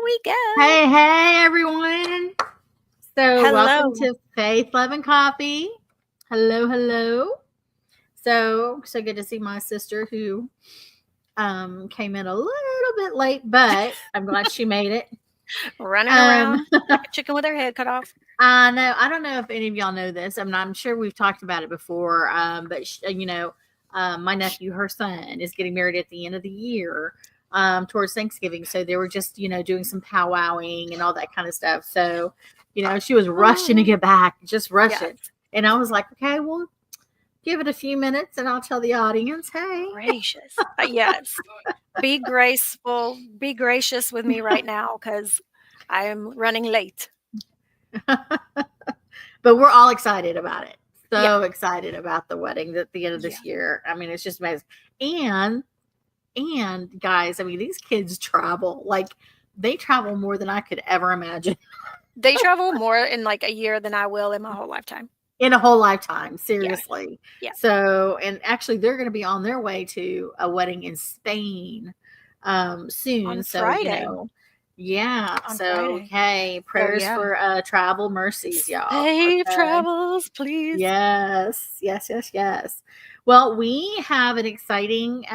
we go. Hey, everyone. So, welcome Hello. to Faith, Love, and Coffee. Hello. So good to see my sister who came in a little bit late, but I'm glad she made it. Running around like a chicken with her head cut off. I know. I don't know if any of y'all know this. I'm sure we've talked about it before. But my nephew, her son, is getting married at the end of the year, towards Thanksgiving. So they were just, doing some powwowing and all that kind of stuff. So, she was rushing to get back, just rushing. Yes. And I was like, okay, well, give it a few minutes and I'll tell the audience, hey. Gracious. Yes. Be graceful. Be gracious with me right now because I am running late. But we're all excited about it. So Yeah. excited about the wedding at the end of this year. I mean, it's just amazing. And guys, I mean, these kids travel. Like, they travel more than I could ever imagine. They travel more in like a year than I will in my whole lifetime. In a whole lifetime, seriously. Yeah. So, and actually, they're going to be on their way to a wedding in Spain soon. On So, Friday. yeah. On So, Friday. okay, prayers yeah. for travel mercies, y'all. Safe Okay. travels, please. Yes. Well, we have an exciting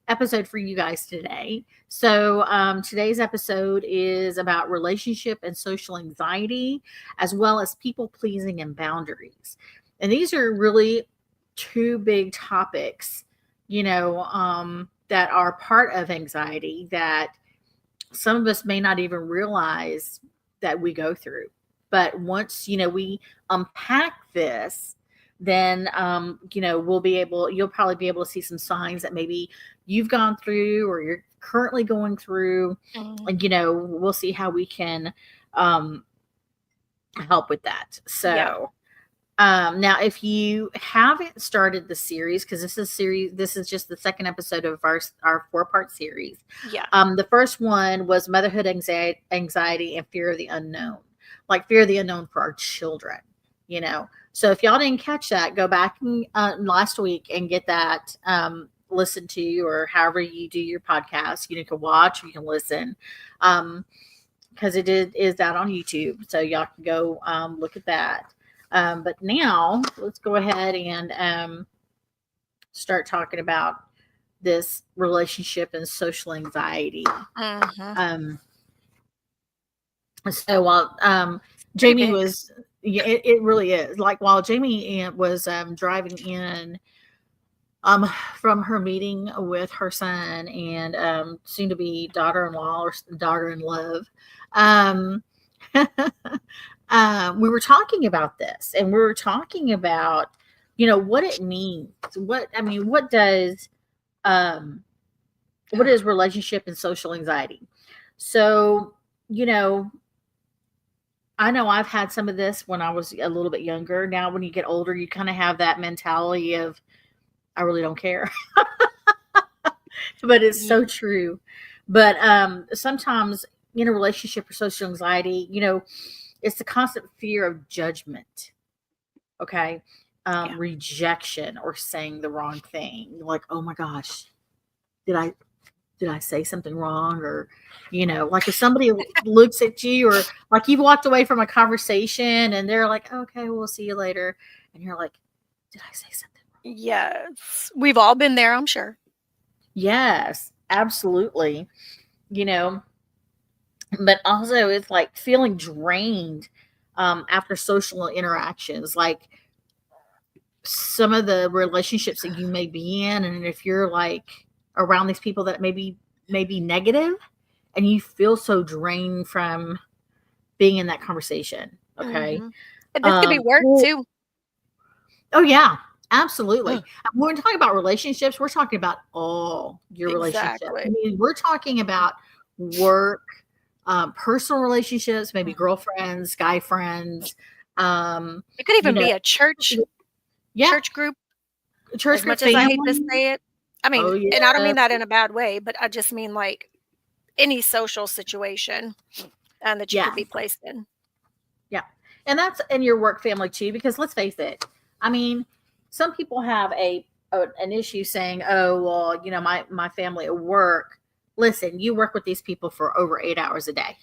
episode for you guys today. So today's episode is about relationship and social anxiety, as well as people pleasing and boundaries. And these are really two big topics, that are part of anxiety that some of us may not even realize that we go through. But once, we unpack this, then, you'll probably be able to see some signs that maybe you've gone through or you're currently going through. And, we'll see how we can help with that. So, now, if you haven't started the series, because this is just the second episode of our 4-part series. Yeah. The first one was motherhood anxiety and fear of the unknown, like fear of the unknown for our children. So if y'all didn't catch that, go back last week and get that listened to, or however you do your podcast. You can watch or you can listen, because it is out on YouTube, so y'all can go look at that. But now let's go ahead and start talking about this relationship and social anxiety. So while Jamie was, it really is, like, while Jamie was driving in from her meeting with her son and soon to be daughter-in-law or daughter-in-love, we were talking about this, and we were talking about, what it means. What does relationship and social anxiety? So, I know I've had some of this when I was a little bit younger. Now, when you get older, you kind of have that mentality of, I really don't care. But it's so true. But sometimes in a relationship or social anxiety, it's the constant fear of judgment. Okay. Rejection or saying the wrong thing. Like, oh my gosh, did I say something wrong? Or, like if somebody looks at you, or like you've walked away from a conversation and they're like, okay, we'll see you later. And you're like, did I say something wrong? Yes. We've all been there, I'm sure. Yes, absolutely. But also it's like feeling drained after social interactions, like some of the relationships that you may be in, and if you're like around these people that maybe negative, and you feel so drained from being in that conversation. Okay. And this could be work too. Oh yeah, absolutely. When we're talking about relationships, we're talking about all your relationships. I mean, we're talking about work, personal relationships, maybe girlfriends, guy friends. It could even be a church group. Church as much family. as I hate to say it. I mean, and I don't mean that in a bad way, but I just mean like any social situation that you could be placed in. Yeah. And that's in your work family too, because let's face it. I mean, some people have an issue saying, oh, well, my family at work, listen, you work with these people for over 8 hours a day.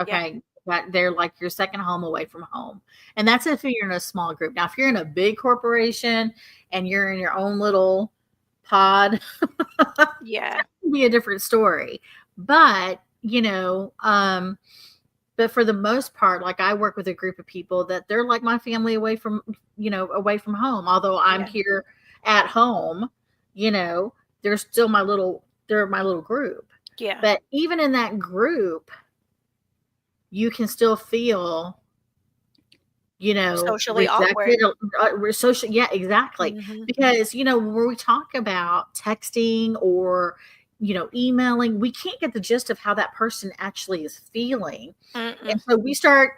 Okay. That they're like your second home away from home. And that's if you're in a small group. Now, if you're in a big corporation and you're in your own little pod, Yeah. that can be a different story. But, but for the most part, like I work with a group of people that they're like my family away from home. Although I'm here at home, they're still they're my little group. Yeah. But even in that group, you can still feel, socially awkward. We're social. Yeah, exactly. Mm-hmm. Because, when we talk about texting or, emailing, we can't get the gist of how that person actually is feeling. Mm-mm. And so we start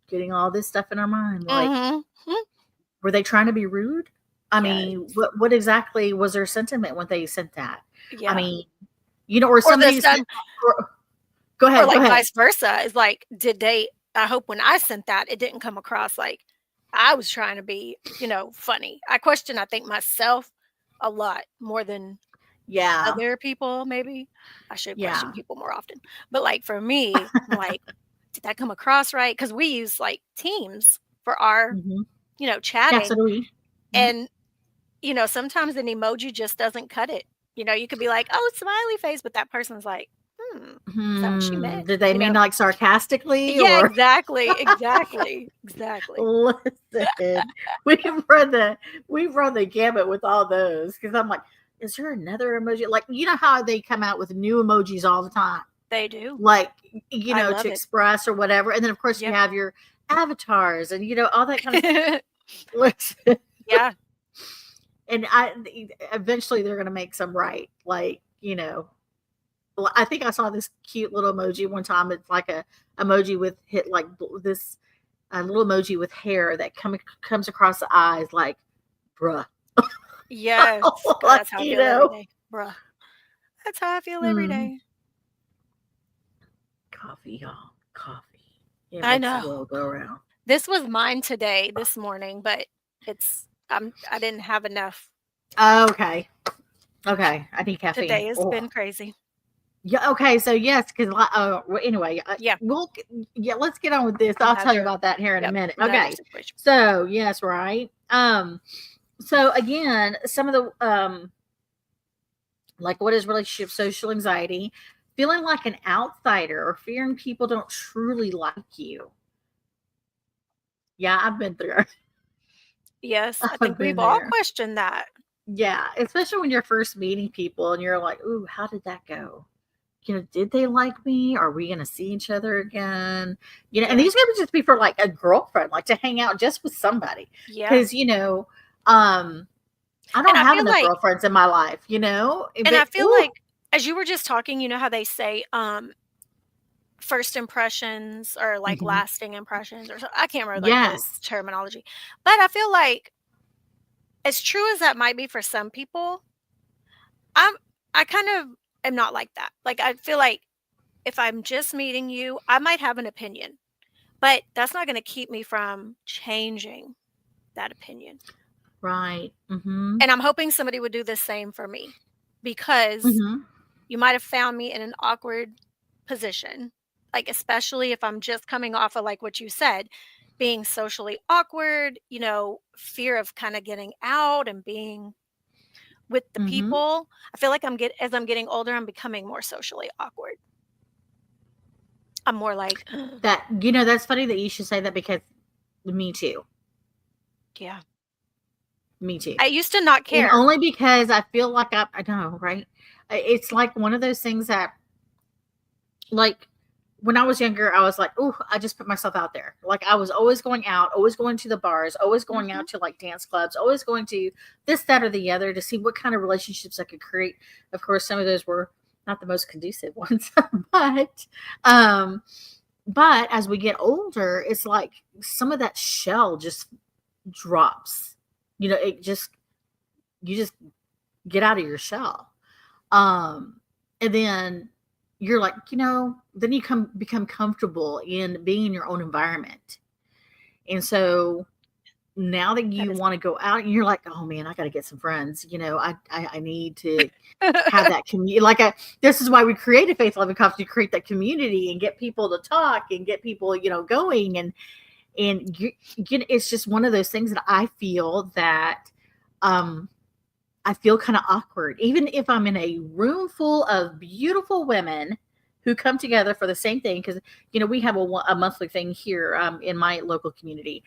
getting all this stuff in our mind. Like, Mm-hmm. were they trying to be rude? I mean, what exactly was their sentiment when they sent that? Yeah. I mean, or somebody said, go ahead. Or like go ahead. vice versa. Is like, I hope when I sent that, it didn't come across like I was trying to be, funny. I think myself a lot more than other people. Maybe I should question people more often. But like for me, I'm like, did that come across right? Because we use like Teams for our, chatting. Absolutely. And, sometimes an emoji just doesn't cut it. You could be like, oh, smiley face, but that person's like, is that what she meant? Did they mean like sarcastically? Yeah, or? exactly. Listen, we've run the gamut with all those because I'm like, is there another emoji? Like, how they come out with new emojis all the time? They do. Like, to express or whatever. And then of course you have your avatars and all that kind of stuff. Listen. Yeah. And eventually they're going to make some right. Like, I think I saw this cute little emoji one time. It's like a emoji with this little emoji with hair that comes across the eyes like, bruh. Yes. That's how I feel every day. Bruh. That's how I feel every day. Coffee, y'all. Coffee. I know. Will go around. This was mine this morning, but I didn't have enough. Okay. I need caffeine. Today has been crazy. Yeah. Okay. So yes, because anyway, let's get on with this. I'll tell you about that here in a minute. Okay. So yes, right. So again, some of the like what is relationship social anxiety? Feeling like an outsider or fearing people don't truly like you. Yeah, I've been through it. Yes, I think we've all questioned that. Yeah, especially when you're first meeting people and you're like, ooh, how did that go? Did they like me? Are we going to see each other again? And these could just be for like a girlfriend, like to hang out just with somebody. Yeah. Because, I don't have enough girlfriends in my life, And I feel like, as you were just talking, how they say first impressions or like lasting impressions or something. I can't remember the terminology. But I feel like, as true as that might be for some people, I kind of am not like that. Like, I feel like if I'm just meeting you, I might have an opinion, but that's not going to keep me from changing that opinion. Right. Mm-hmm. And I'm hoping somebody would do the same for me, because you might have found me in an awkward position, like especially if I'm just coming off of like what you said, being socially awkward, fear of kind of getting out and being with the people. I feel like as I'm getting older, I'm becoming more socially awkward. I'm more like that. That's funny that you should say that, because me too. Yeah. Me too. I used to not care. And only because I feel like I know, right? It's like one of those things that, like, when I was younger, I was like, oh, I just put myself out there. Like, I was always going out, always going to the bars, always going out to like dance clubs, always going to this, that, or the other to see what kind of relationships I could create. Of course, some of those were not the most conducive ones, but as we get older, it's like some of that shell just drops. You just get out of your shell. And then you're like, then you become comfortable in being in your own environment. And so now that That you is want to go out and you're like, oh man, I got to get some friends. I need to have that community. This is why we created Faith, Love, and Coffee, to create that community and get people to talk and get people, going. And it's just one of those things that I feel that, I feel kind of awkward, even if I'm in a room full of beautiful women who come together for the same thing. Because, we have a monthly thing here in my local community.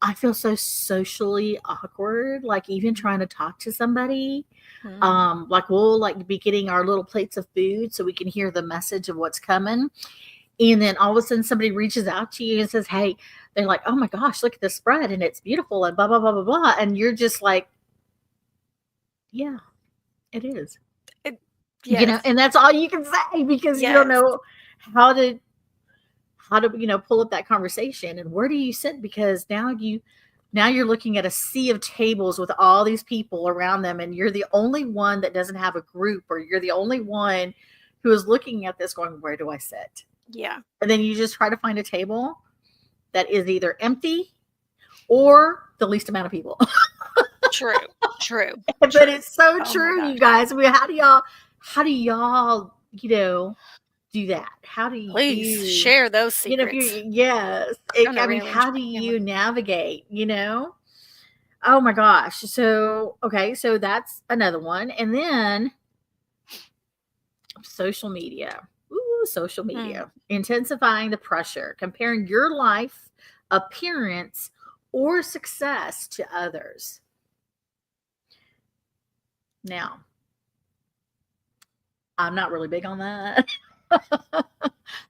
I feel so socially awkward, like even trying to talk to somebody. Like we'll be getting our little plates of food so we can hear the message of what's coming. And then all of a sudden somebody reaches out to you and says, hey, they're like, oh my gosh, look at this spread and it's beautiful and blah, blah, blah, blah, blah. And you're just like, yeah, it is. Yes. And that's all you can say because you don't know how to pull up that conversation and where do you sit, because now you're looking at a sea of tables with all these people around them and you're the only one that doesn't have a group, or you're the only one who is looking at this going, where do I sit? Yeah. And then you just try to find a table that is either empty or the least amount of people. True. But it's so true, you guys. I mean, how do y'all, do that? How do you please share those secrets? Yes. How do you navigate, Oh my gosh. So, okay. So that's another one. And then social media. Ooh, social media. Intensifying the pressure, comparing your life, appearance, or success to others. Now, I'm not really big on that.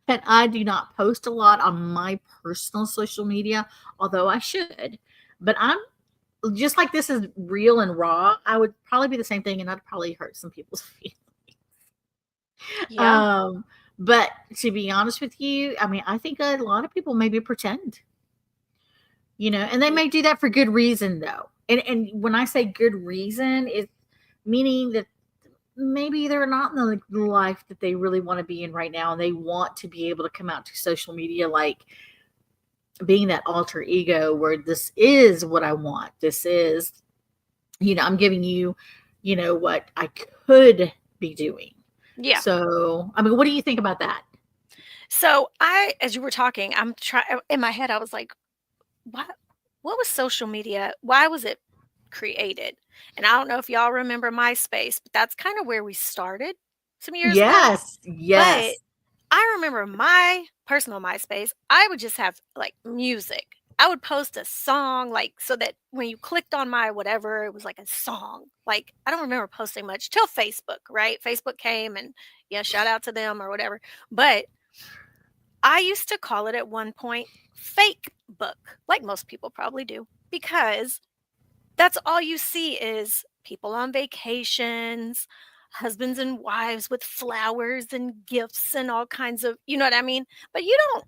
And I do not post a lot on my personal social media, although I should. But I'm just like, this is real and raw. I would probably be the same thing, and I'd probably hurt some people's feelings. Yeah. But to be honest with you, I mean, I think a lot of people maybe pretend, and they may do that for good reason, though. And when I say good reason, it's meaning that maybe they're not in the life that they really want to be in right now, and they want to be able to come out to social media like being that alter ego where this is what I want. This is, I'm giving you, what I could be doing. Yeah. So, I mean, what do you think about that? So as you were talking, in my head, I was like, what was social media? Why was it created? And I don't know if y'all remember MySpace, but that's kind of where we started some years back. Yes. But I remember my personal MySpace, I would just have like music. I would post a song, so that when you clicked on my whatever, it was like a song. Like, I don't remember posting much till Facebook, right? Facebook came and shout out to them or whatever. But I used to call it at one point fake book, like most people probably do, because that's all you see is people on vacations, husbands and wives with flowers and gifts and all kinds of, you know what I mean? But you don't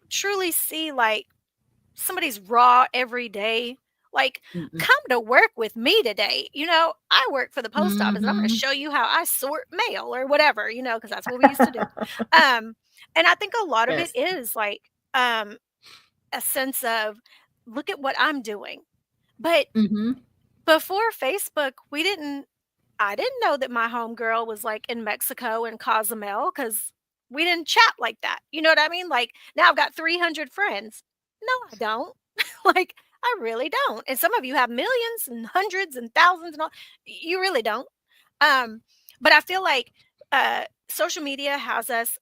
truly see somebody's raw every day. Come to work with me today. I work for the post office and I'm going to show you how I sort mail or whatever, because that's what we used to do. And I think a lot of it is a sense of, look at what I'm doing. But before Facebook, I didn't know that my homegirl was in Mexico and Cozumel, because we didn't chat like that. You know what I mean? Now I've got 300 friends. No, I don't. I really don't. And some of you have millions and hundreds and thousands and all. You really don't. But I feel like social media has us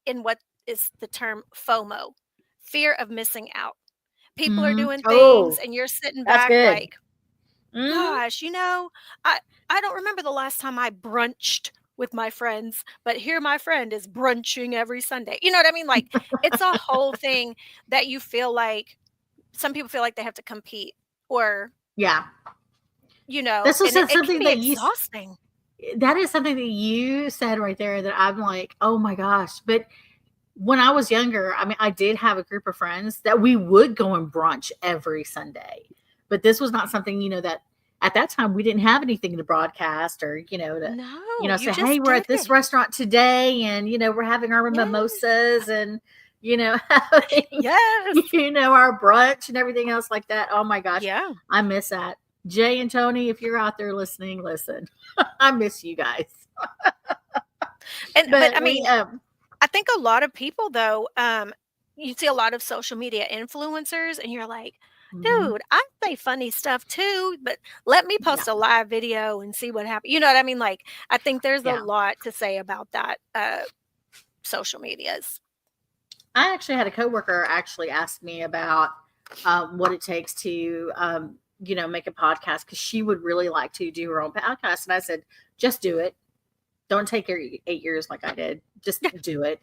in what is the term FOMO, fear of missing out. People are doing things and you're sitting back like, gosh, I don't remember the last time I brunched with my friends, but here my friend is brunching every Sunday. You know what I mean? It's a whole thing that you feel like some people feel like they have to compete, or this is something that exhausting. That is something that you said right there that I'm like, oh my gosh. But when I was younger, I mean, I did have a group of friends that we would go and brunch every Sunday, but this was not something, that at that time we didn't have anything to broadcast or, say, hey, we're at this restaurant today and, we're having our mimosas and, having, Yes. our brunch and everything else like that. Oh my gosh. Yeah. I miss that. Jay and Tony, if you're out there listening, listen. I miss you guys. But I We mean, I think a lot of people though, you see a lot of social media influencers and you're like, mhm, dude, I say funny stuff too, but let me yeah, post a live video and see what happens. You know what I mean? Like, I think there's a yeah. lot to say about that social medias. I actually had a coworker actually ask me about what it takes to make a podcast, because she would really like to do her own podcast, and I said, just do it. Don't take your 8 years like I did. Just do it.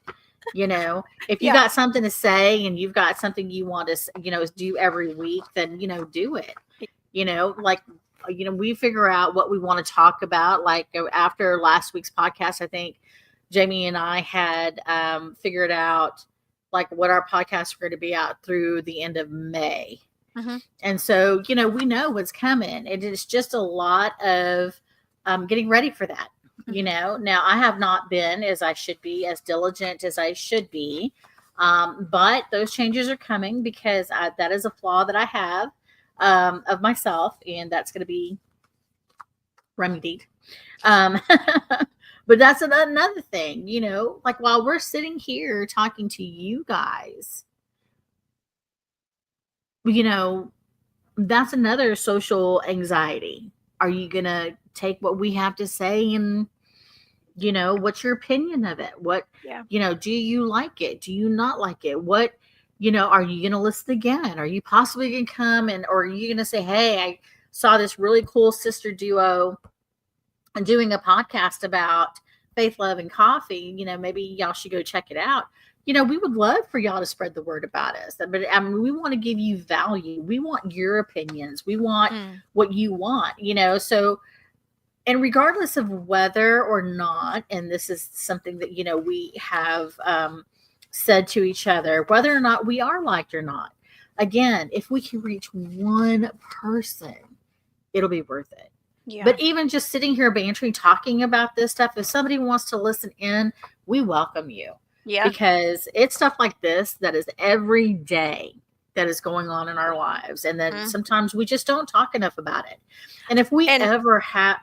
If you Yeah. got something to say and you've got something you want to, do every week, then, do it. Like, we figure out what we want to talk about. Like after last week's podcast, I think Jamie and I had figured out like what our podcasts are going to be out through the end of May. Mhm. And so, we know what's coming. It is just a lot of getting ready for that. Now I have not been as I should be, as diligent as I should be. But those changes are coming, because that is a flaw that I have of myself, and that's going to be remedied. But that's another thing, like while we're sitting here talking to you guys, that's another social anxiety. Are you going to take what we have to say and, what's your opinion of it? What, Yeah. Do you like it? Do you not like it? What, are you going to listen again? Are you possibly going to come or are you going to say, hey, I saw this really cool sister duo and doing a podcast about faith, love, and coffee. Maybe y'all should go check it out. We would love for y'all to spread the word about us. But we want to give you value. We want your opinions. We want what you want, So, and regardless of whether or not, and this is something that, we have said to each other, whether or not we are liked or not, again, if we can reach one person, it'll be worth it. Yeah. But even just sitting here bantering, talking about this stuff, if somebody wants to listen in, we welcome you. Yeah. Because it's stuff like this that is every day that is going on in our lives. And then sometimes we just don't talk enough about it. And if we ever have...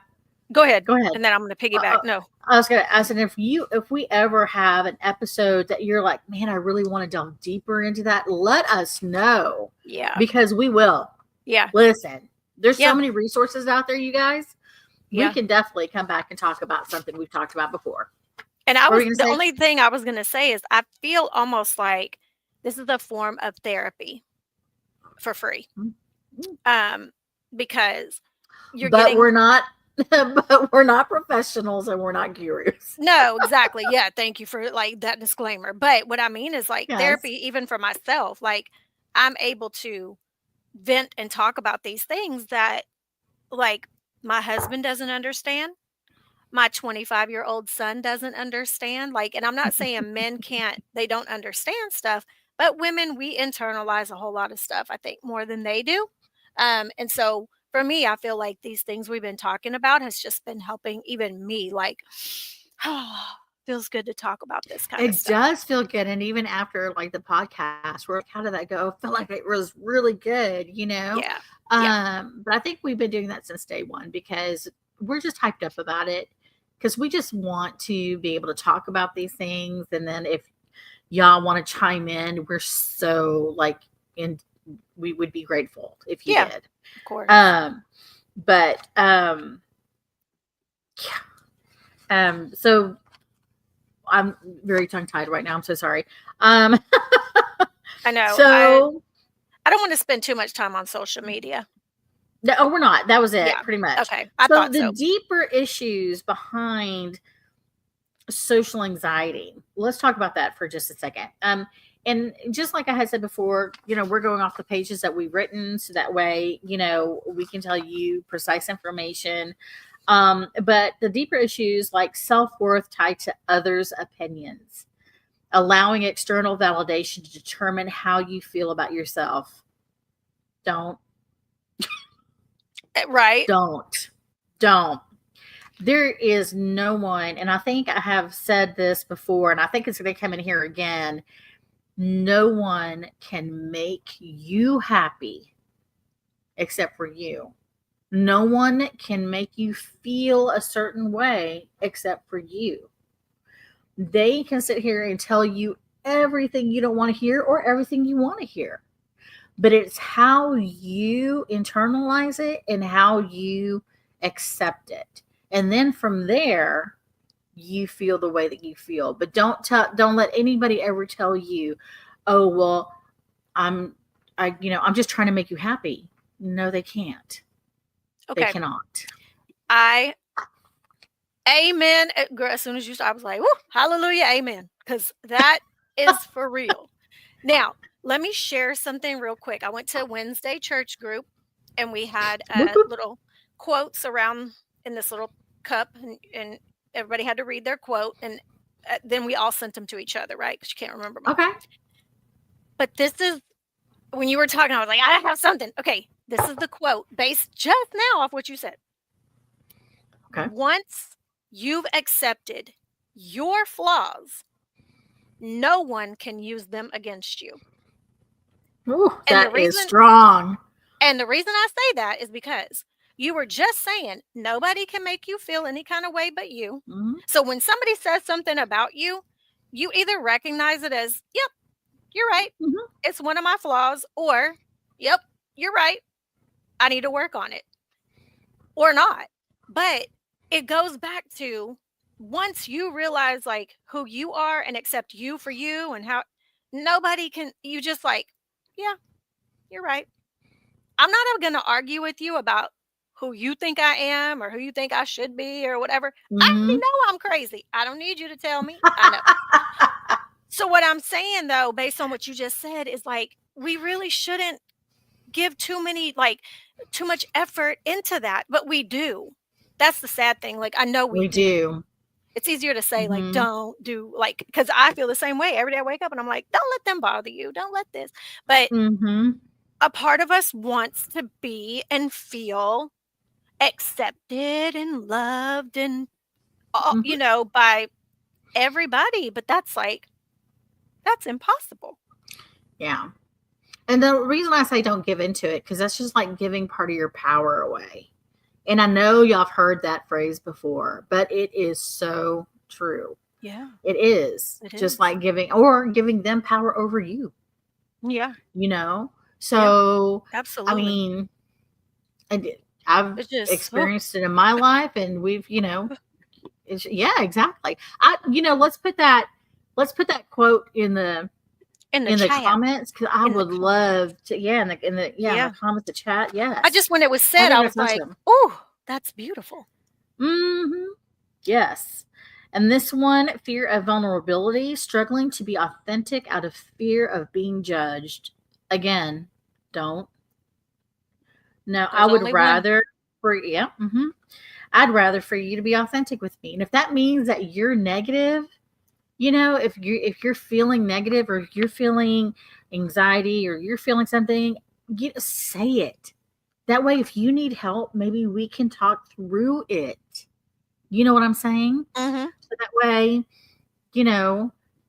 Go ahead. Go ahead. And then I'm going to piggyback. No. I was going to ask, and if we ever have an episode that you're like, man, I really want to delve deeper into that, let us know. Yeah. Because we will. Yeah. Listen. There's so many resources out there, you guys. Yeah. We can definitely come back and talk about something we've talked about before. And the only thing I was going to say is I feel almost like this is a form of therapy for free. Because we're not professionals and we're not gurus. No, exactly. Yeah. Thank you for like that disclaimer. But what I mean is like therapy, even for myself, like I'm able to vent and talk about these things that like my husband doesn't understand, my 25-year-old son doesn't understand, like, and I'm not saying men they don't understand stuff, but women, we internalize a whole lot of stuff, I think, more than they do. And so for me, I feel like these things we've been talking about has just been helping even me, like, feels good to talk about this kind of stuff. It does feel good. And even after like the podcast, we're like, how did that go? I felt like it was really good, Yeah. But I think we've been doing that since day one, because we're just hyped up about it, because we just want to be able to talk about these things. And then if y'all want to chime in, we're so like, we would be grateful if you did. Of course. So I'm very tongue-tied right now. I'm so sorry. I know. So I don't want to spend too much time on social media. No, we're not. That was it, pretty much. Okay. I thought the deeper issues behind social anxiety. Let's talk about that for just a second. And just like I had said before, we're going off the pages that we've written, so that way, we can tell you precise information. But the deeper issues like self-worth tied to others' opinions, allowing external validation to determine how you feel about yourself. Don't. Right. Don't. There is no one, and I think I have said this before, and I think it's going to come in here again. No one can make you happy except for you. No one can make you feel a certain way except for you. They can sit here and tell you everything you don't want to hear or everything you want to hear. But it's how you internalize it and how you accept it. And then from there, you feel the way that you feel. But don't let anybody ever tell you, "Oh, well, I'm just trying to make you happy." No, they can't. They Okay. cannot. Amen. Girl, as soon as you started, I was like, "Woo, hallelujah, amen," because that is for real. Now, let me share something real quick. I went to a Wednesday church group, and we had little quotes around in this little cup, and everybody had to read their quote, and then we all sent them to each other, right? Because you can't remember them all. Okay. But this is when you were talking, I was like, I have something. Okay, this is the quote based just now off what you said. Okay. Once you've accepted your flaws, no one can use them against you. Ooh, that is strong. And the reason I say that is because you were just saying nobody can make you feel any kind of way but you. Mm-hmm. So when somebody says something about you, you either recognize it as, yep, you're right. Mm-hmm. It's one of my flaws, or, yep, you're right. I need to work on it, or not. But it goes back to once you realize like who you are and accept you for you and how nobody can, you just like, yeah, you're right. I'm not going to argue with you about who you think I am or who you think I should be or whatever. I already know I'm crazy. I don't need you to tell me. I know. So what I'm saying though, based on what you just said, is like we really shouldn't give too much effort into that, but we do. That's the sad thing. Like I know we do. It's easier to say like don't do, like, because I feel the same way every day. I wake up and I'm like, don't let them bother you. Don't let this. But a part of us wants to be and feel accepted and loved and by everybody, but that's impossible. Yeah. And the reason I say don't give into it, because that's just like giving part of your power away. And I know y'all have heard that phrase before, but it is so true. Yeah. It is. Just like giving them power over you. Yeah. So, yeah, absolutely. I've experienced it in my life, and we've, yeah, exactly. Let's put that quote in the comments, because I would love to. Yeah, in the comments, the chat. Yes. I just, when it was said, I was like, oh, that's beautiful. Yes. And this one, fear of vulnerability, struggling to be authentic out of fear of being judged. Again, don't. No, I would rather I'd rather for you to be authentic with me. And if that means that you're negative, if you're feeling negative, or if you're feeling anxiety, or you're feeling something, say it. That way, if you need help, maybe we can talk through it. You know what I'm saying? So that way,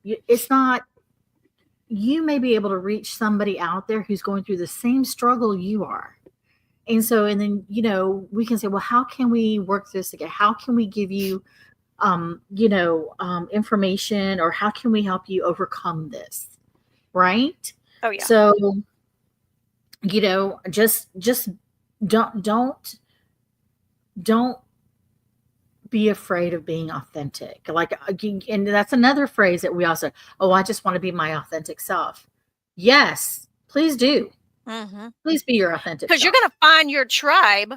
it's not, you may be able to reach somebody out there who's going through the same struggle you are. And then, we can say, well, how can we work this again? How can we give you, information, or how can we help you overcome this? Right? Oh yeah. So, just don't be afraid of being authentic. Like, and that's another phrase that we also, oh, I just want to be my authentic self. Yes, please do. Please be your authentic self. Because you're going to find your tribe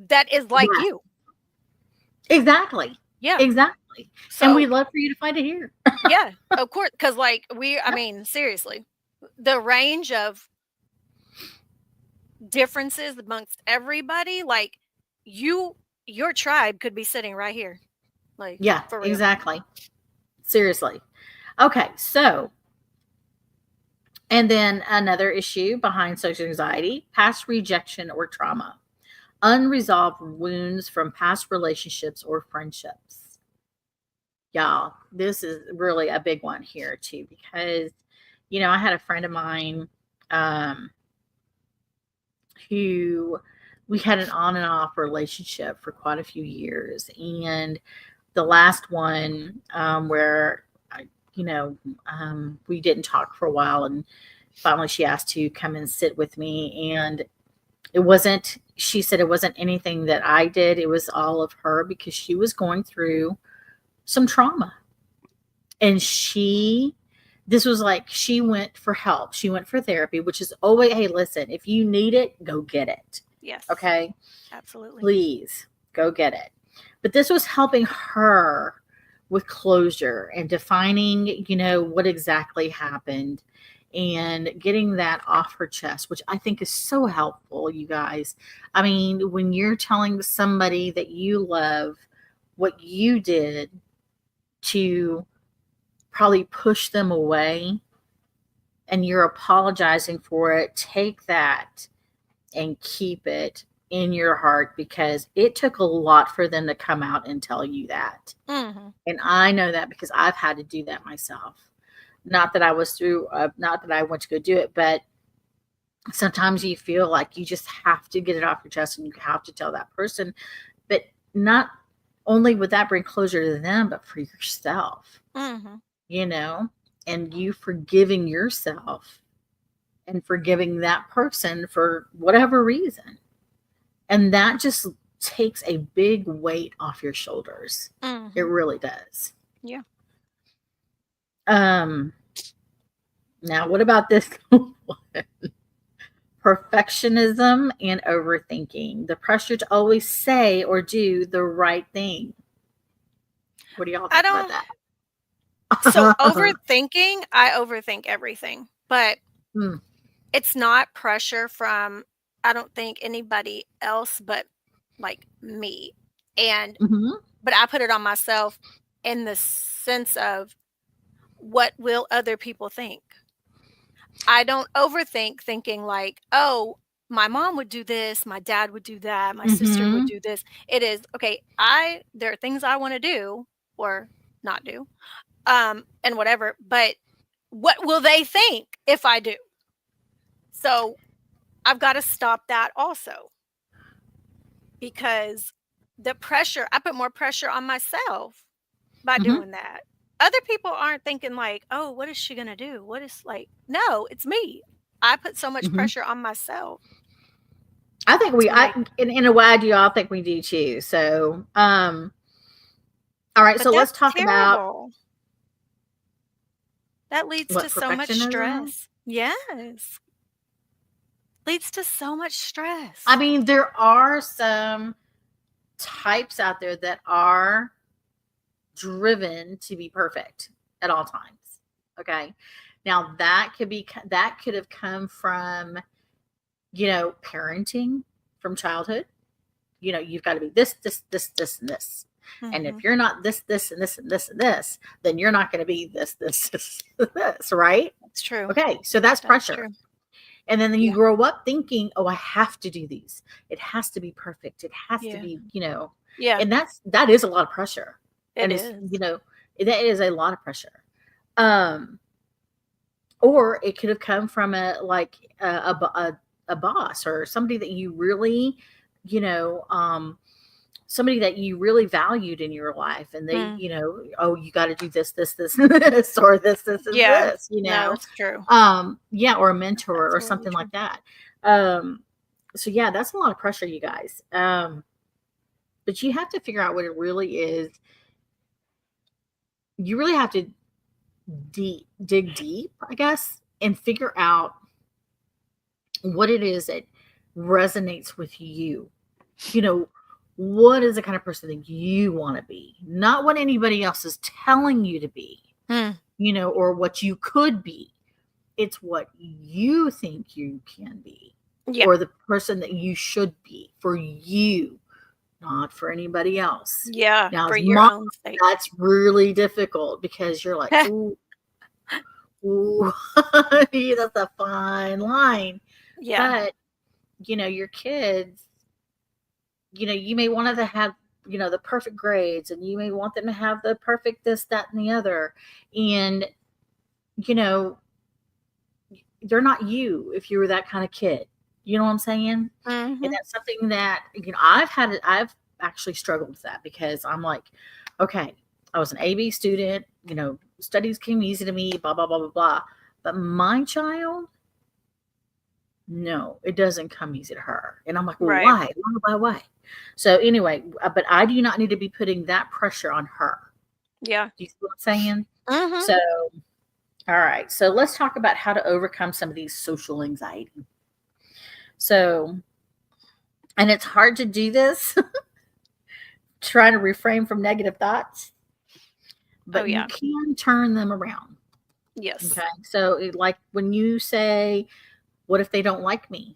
that is like you. Exactly. Yeah. Exactly. So, and we'd love for you to find it here. Yeah, of course. Because seriously, the range of differences amongst everybody, like your tribe could be sitting right here. Like, yeah, for real. Exactly. Seriously. Okay. So, and then another issue behind social anxiety: past rejection or trauma, unresolved wounds from past relationships or friendships. Y'all, this is really a big one here too, because, I had a friend of mine who we had an on and off relationship for quite a few years. And the last one, where, we didn't talk for a while, and finally she asked to come and sit with me. And she said it wasn't anything that I did. It was all of her, because she was going through some trauma. And this was like, she went for help. She went for therapy, which is always, hey, listen, if you need it, go get it. Yes. Okay. Absolutely. Please go get it. But this was helping her with closure and defining, what exactly happened, and getting that off her chest, which I think is so helpful, you guys. I mean, when you're telling somebody that you love what you did to probably push them away, and you're apologizing for it, take that and keep it in your heart, because it took a lot for them to come out and tell you that. Mm-hmm. And I know that because I've had to do that myself. Not that I went to go do it, but sometimes you feel like you just have to get it off your chest, and you have to tell that person. But not only would that bring closure to them, but for yourself, mm-hmm. And you forgiving yourself and forgiving that person for whatever reason. And that just takes a big weight off your shoulders. Mm-hmm. It really does. Yeah. Now, what about this one? Perfectionism and overthinking. The pressure to always say or do the right thing. What do y'all think about that? So overthinking, I overthink everything. But it's not pressure from, I don't think, anybody else but like me. And but I put it on myself in the sense of, what will other people think? I don't overthink, thinking like, oh, my mom would do this, my dad would do that, my sister would do this. It is okay. There are things I want to do or not do, and whatever. But what will they think if I do? So I've got to stop that also, because I put more pressure on myself by doing that. Other people aren't thinking like, oh, what is she going to do? No, it's me. I put so much pressure on myself. I think in a way, I do all think we do too. So, all right. So let's talk about. That leads to so much stress. Yes. Leads to so much stress. I mean, there are some types out there that are driven to be perfect at all times. Okay. Now that could have come from, parenting from childhood. You've got to be this, this, this, this, and this. And if you're not this, this, and this, and this, and this, then you're not going to be this, this, this, this, right? That's true. Okay. So that's pressure. True. And then you grow up thinking, oh, I have to do these. It has to be perfect. It has to be, Yeah. And that is a lot of pressure. It is. That is a lot of pressure. Or it could have come from a boss, or somebody that you really, somebody that you really valued in your life, and they, oh, you got to do this, this, this, this, or this, this, and this, No, that's true. Or a mentor, or something like that. So yeah, that's a lot of pressure, you guys. But you have to figure out what it really is. You really have to dig deep, I guess, and figure out what it is that resonates with you. What is the kind of person that you want to be? Not what anybody else is telling you to be, or what you could be. It's what you think you can be, or the person that you should be for you, not for anybybody else. Yeah, now, for your own sake. That's really difficult, because you're like, ooh, that's a fine line. Yeah. But, your kids, you may want them to have, the perfect grades, and you may want them to have the perfect this, that, and the other. And, they're not you if you were that kind of kid. You know what I'm saying? And Mhm. that's something that, I've actually struggled with that because I'm like, okay, I was an AB student, studies came easy to me, blah, blah, blah, blah, blah. But my child, no, it doesn't come easy to her. And I'm like, well, Right. why? Why? So anyway, but I do not need to be putting that pressure on her. Yeah. Do you see what I'm saying? Mhm. So, all right. So let's talk about how to overcome some of these social anxiety. So, and it's hard to do this, trying to refrain from negative thoughts, Oh, but you yeah. can turn them around. Yes. Okay. So, like when you say, what if they don't like me?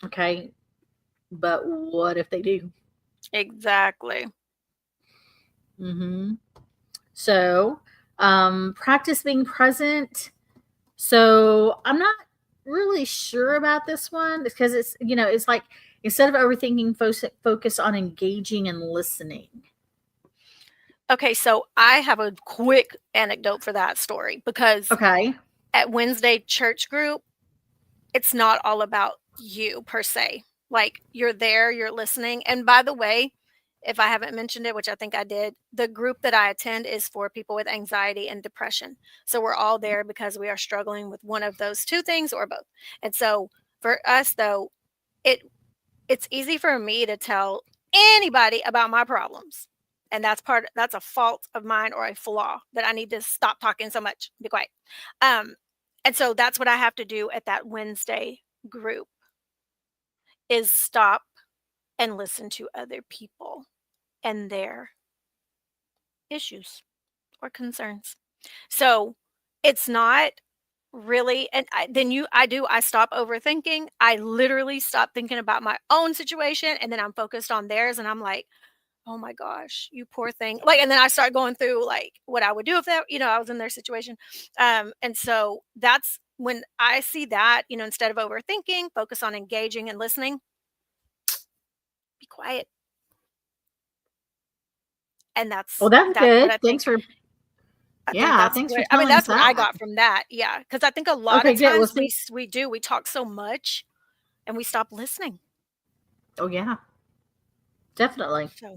Okay. But what if they do? Exactly. Mm-hmm. So, practice being present. So, I'm not really sure about this one because it's like instead of overthinking, focus on engaging and listening. Okay, so I have a quick anecdote for that story because Okay. at Wednesday church group, it's not all about you per se. Like you're there, you're listening. And by the way, if I haven't mentioned it, which I think I did, the group that I attend is for people with anxiety and depression. So we're all there because we are struggling with one of those two things or both. And so for us though, it it's easy for me to tell anybody about my problems. And that's a fault of mine or a flaw that I need to stop talking so much. Be quiet. Um, and so that's what I have to do at that Wednesday group is stop and listen to other people and their issues or concerns. So it's not really, and I stop overthinking. I literally stop thinking about my own situation and then I'm focused on theirs and I'm like, oh my gosh, you poor thing. Like, and then I start going through like what I would do if that, I was in their situation. And so that's when I see that, instead of overthinking, focus on engaging and listening, be quiet. And Well, that's that's what good. I think. I think Yeah, that's thanks for what I mean, telling us that's what I that. got from that. Yeah. Cause I think a lot Okay, of good. Well, times see. we talk so much and we stop listening. Oh, yeah, definitely. So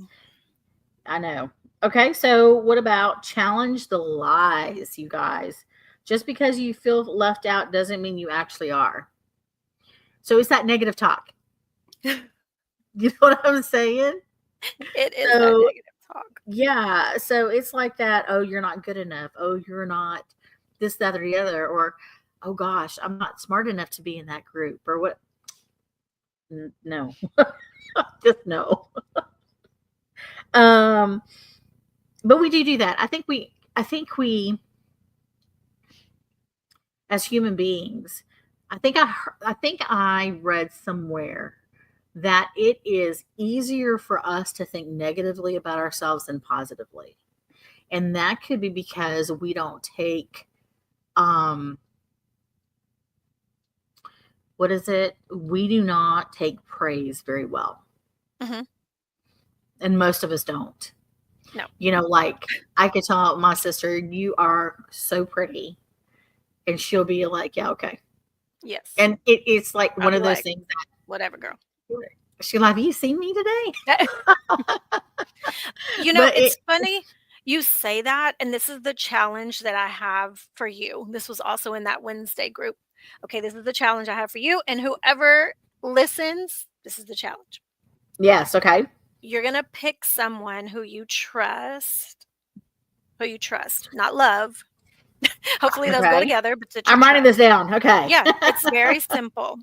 I know. Okay, so what about challenge the lies, you guys? Just because you feel left out doesn't mean you actually are. So it's that negative talk. You know what I'm saying? it is that So, negative talk. yeah, so it's like that, oh, you're not good enough. Oh, you're not this, that, or the other. Or, oh gosh, I'm not smart enough to be in that group. Or what? No, just no. Um, but we do that. I think we, as human beings, I think I read somewhere that it is easier for us to think negatively about ourselves than positively. And that could be because we don't take um what is it? We do not take praise very well. Mhm. And most of us don't. No. Like I could tell my sister, you are so pretty. And she'll be like, yeah, okay. Yes. And it's like I'll one be of those like, things whatever, girl. that she'll like, have you seen me today? But It's funny you say that, and this is the challenge that I have for you. This was also in that Wednesday group. Okay, this is the challenge I have for you, and whoever listens, this is the challenge. yes, okay. You're gonna pick someone who you trust, not love. Hopefully those go Okay. together, but that you I'm writing trust. this down. Okay. Yeah, it's very simple.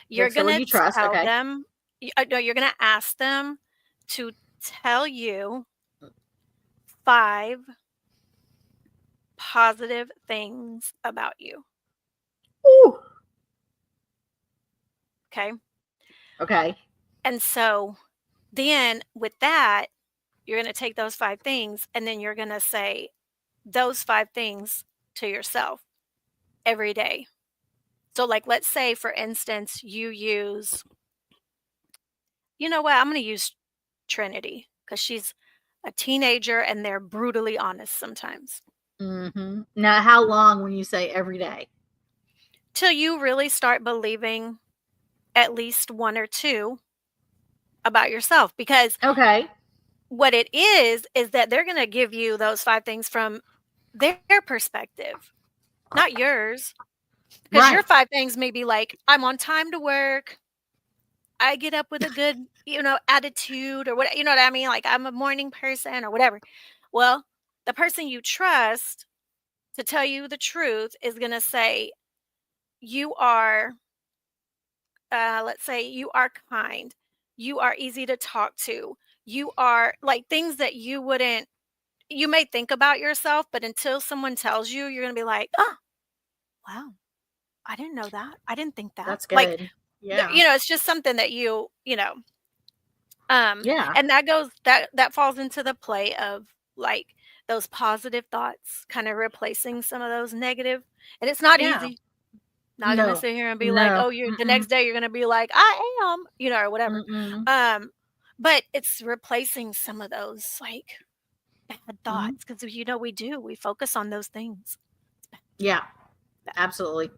You're Pick someone gonna you trust. tell Okay. them, no, you're gonna ask them to tell you 5 positive things about you, Ooh. okay? Okay. And so then with that, you're gonna take those 5 things and then you're gonna say those 5 things to yourself every day. So, like, let's say, for instance, you use, you know what? I'm gonna use Trinity because she's a teenager and they're brutally honest sometimes. Now, how long when you say every day? till you really start believing at least one or two about yourself. Because Okay. what it is that they're going to give you those 5 things from their perspective, not yours. Because your Right. 5 things may be like, I'm on time to work. I get up with a good, attitude or what, you know what I mean? Like I'm a morning person or whatever. Well, the person you trust to tell you the truth is going to say, you are, let's say, you are kind. You are easy to talk to. You are like things that you may think about yourself, but until someone tells you, you're going to be like, oh, wow, I didn't know that. I didn't think that. That's Like, good. Yeah. it's just something that Yeah. and that falls into the play of like those positive thoughts kind of replacing some of those negative. And it's not Yeah. easy. Not gonna No. sit here and be like, No. oh, you're the Mm-mm. next day you're gonna be like, I am, or whatever. Mm-mm. Um, but it's replacing some of those like bad Mhm. thoughts because we focus on those things. Yeah. Absolutely.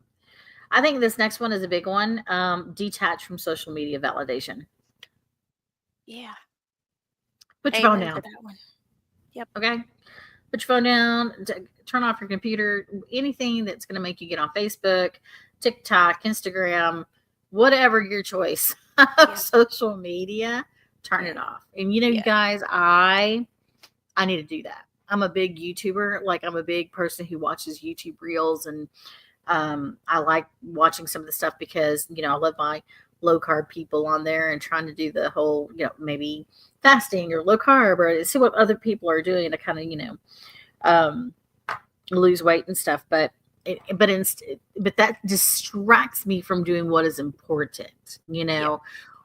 I think this next one is a big one. Detach from social media validation. Yeah. Put your phone Amen to down. that one. Yep. Okay. Put your phone down. Turn off your computer. Anything that's going to make you get on Facebook, TikTok, Instagram, whatever your choice of Yep. social media, turn it Yeah. off. And you Yeah. guys, I need to do that. I'm a big YouTuber. Like I'm a big person who watches YouTube reels, and I like watching some of the stuff because I love my low carb people on there and trying to do the whole maybe fasting or low carb or see what other people are doing to kind of um, lose weight and stuff. But that distracts me from doing what is important, Yeah.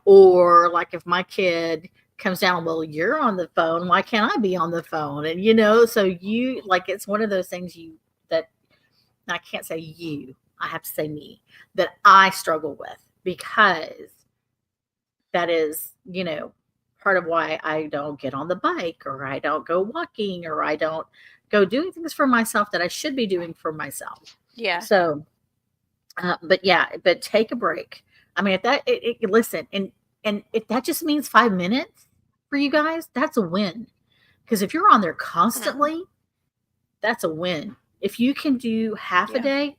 or like if my kid comes down, well, you're on the phone, why can't I be on the phone? And so you like it's one of those things that I can't say I have to say me, that I struggle with, because that is part of why I don't get on the bike, or I don't go walking, or I don't go doing things for myself that I should be doing for myself. Yeah. So but take a break. I mean, if that listen, and if that just means 5 minutes for you guys, that's a win. Because if you're on there constantly, that's a win. If you can do half a Yeah. day,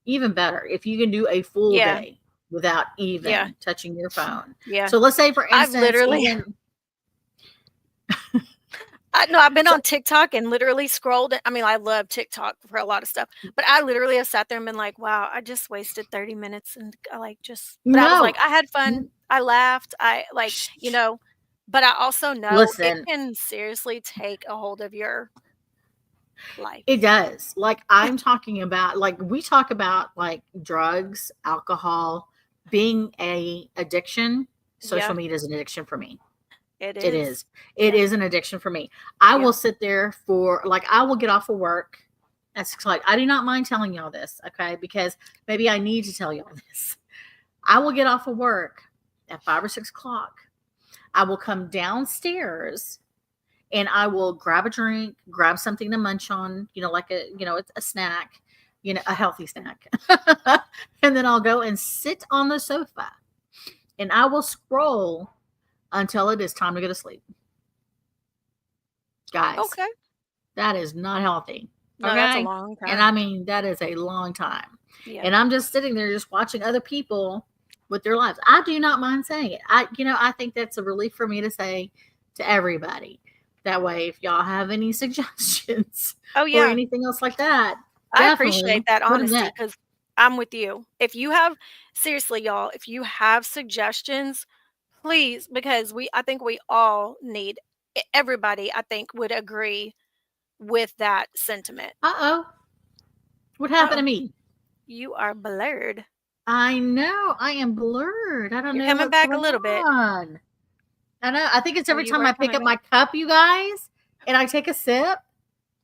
even better. If you can do a full Yeah. day without even Yeah. touching your phone. Yeah. So let's say, for I've instance, literally I've been so, on TikTok and literally scrolled. I mean, I love TikTok for a lot of stuff, but I literally have sat there and been like, wow, I just wasted 30 minutes. And I but I was no. like, I had fun. I laughed. I like, but I also know it Listen, can seriously take a hold of your life. it does. Like I'm talking about, like we talk about like drugs, alcohol, being a addiction. Social Yeah, media is an addiction for me. it It is. is. It Yeah. is an addiction for me. I Yeah. will sit there for like I will get off of work. That's like I do not mind telling y'all this, okay? Because maybe I need to tell y'all this. I will get off of work at 5 or 6 o'clock. I will come downstairs and I will grab a drink, grab something to munch on, like it's a snack, a healthy snack. And then I'll go and sit on the sofa and I will scroll until it is time to go to sleep. Guys, Okay. that is not healthy. No, that's a Okay. long time. And I mean, that is a long time. Yeah. And I'm just sitting there just watching other people with their lives. I do not mind saying it. I think that's a relief for me to say to everybody. That way, if y'all have any suggestions Oh or yeah. anything else like that, I appreciate that put 'em honesty there. because I'm with you. If you have seriously, y'all, if you have suggestions, please, because I think we all need everybody, I think, would agree with that sentiment. Uh-oh. What happened to Uh-oh, me? you are blurred. I know. I am blurred. I don't You're know coming what's back a going little bit. on. I know. I think it's Or every you time were I pick coming up my back. cup, you guys, and I take a sip,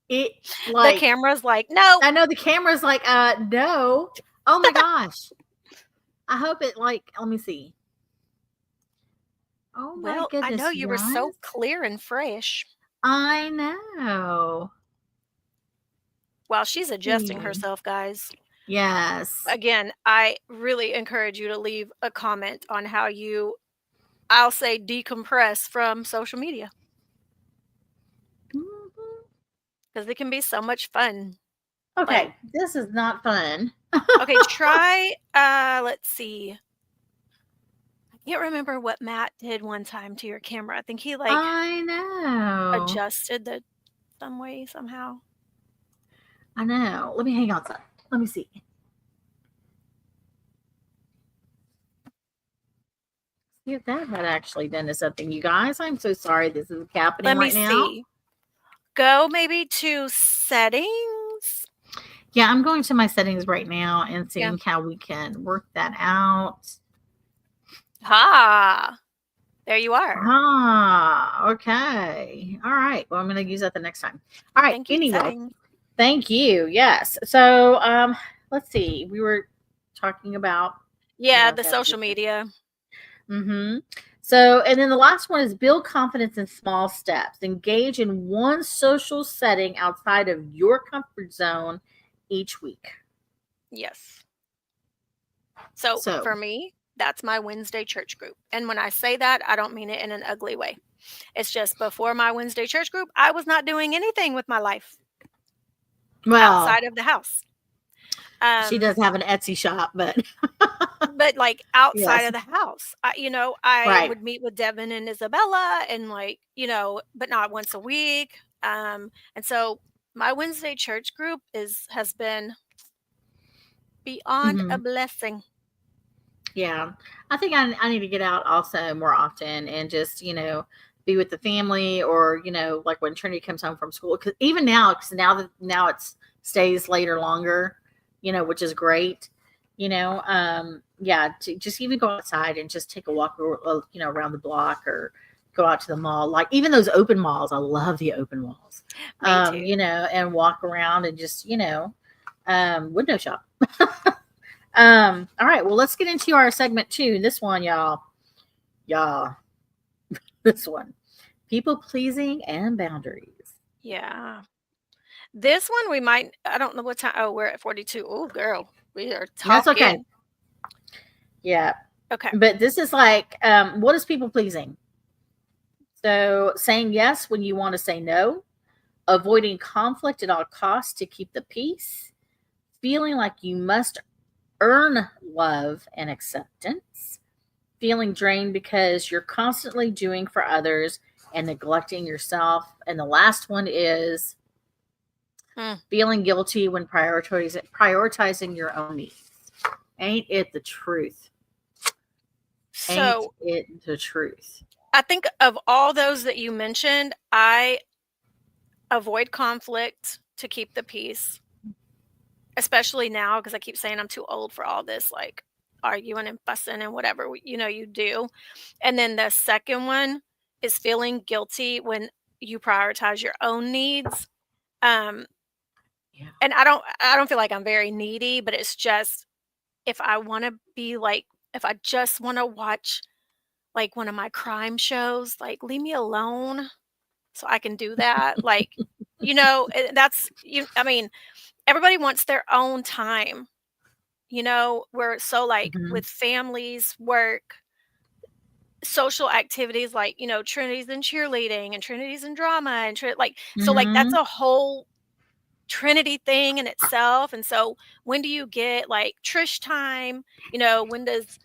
it The like camera's like, no. I know the camera's like, no. Oh my gosh. I hope it let me see. Oh my Well, I know goodness, you you were so guys. clear and fresh. I know. While she's adjusting See. herself, guys. Yes. Again, I really encourage you to leave a comment on how you, I'll say, decompress from social media Mhm. because it can be so much fun. Like, Okay, this is not fun. okay, try, let's see. I can't remember what Matt did one time to your camera. I think he like I know. adjusted the some way somehow. I know. Let me hang on. Let me see. See if that had actually done to something. You guys, I'm so sorry this is happening Let me right now. see. Go maybe to settings. Yeah, I'm going to my settings right now and Yeah. seeing how we can work that out. Ah, there you are. Ah, okay. All right. Well, I'm going to use that the next time. All right. Thank you, Anyway, settings. thank you. Yes. So, let's see. We were talking about, Yeah, the social media. Mm-hmm. So, and then the last one is build confidence in small steps. Engage in one social setting outside of your comfort zone each week. Yes. So So, for me, that's my Wednesday church group. And when I say that, I don't mean it in an ugly way. It's just before my Wednesday church group, I was not doing anything with my life well, outside of the house. she does have an Etsy shop, But like outside yes, of the house, I right. would meet with Devin and Isabella and like, but not once a week. And so my Wednesday church group has been beyond a Hmm. blessing. Yeah. I think I need to get out also more often and just, be with the family or, like when Trinity comes home from school. Cause even now, now it's stays later longer, which is great, yeah, to just even go outside and just take a walk, around the block or go out to the mall. Like even those open malls, I love the open malls, Me too. and walk around and just, window shop. All right, well, let's get into our segment 2. This one, y'all, this one, people pleasing and boundaries. Yeah. This one we might, I don't know what time. Oh, we're at 42. Oh, girl, we are That's okay. talking. Yeah, Okay. but this is like, what is people pleasing? So saying yes when you want to say no, avoiding conflict at all costs to keep the peace, feeling like you must earn love and acceptance, feeling drained because you're constantly doing for others and neglecting yourself. And the last one is Mm. feeling guilty when prioritizing your own needs. Ain't it the truth? Ain't So it the truth? I think of all those that you mentioned, I avoid conflict to keep the peace, especially now because I keep saying I'm too old for all this, like arguing and fussing and whatever you do. And then the second one is feeling guilty when you prioritize your own needs. Um, Yeah. and I don't feel like I'm very needy, but it's just if I want to be like if I just want to watch like one of my crime shows, like leave me alone so I can do that. Like, that's I mean, everybody wants their own time. We're so like Mm-hmm. with families, work, social activities like, Trinity's in cheerleading and Trinity's in drama and like so like that's Mm-hmm. a whole Trinity thing in itself. And so when do you get like Trish time? When does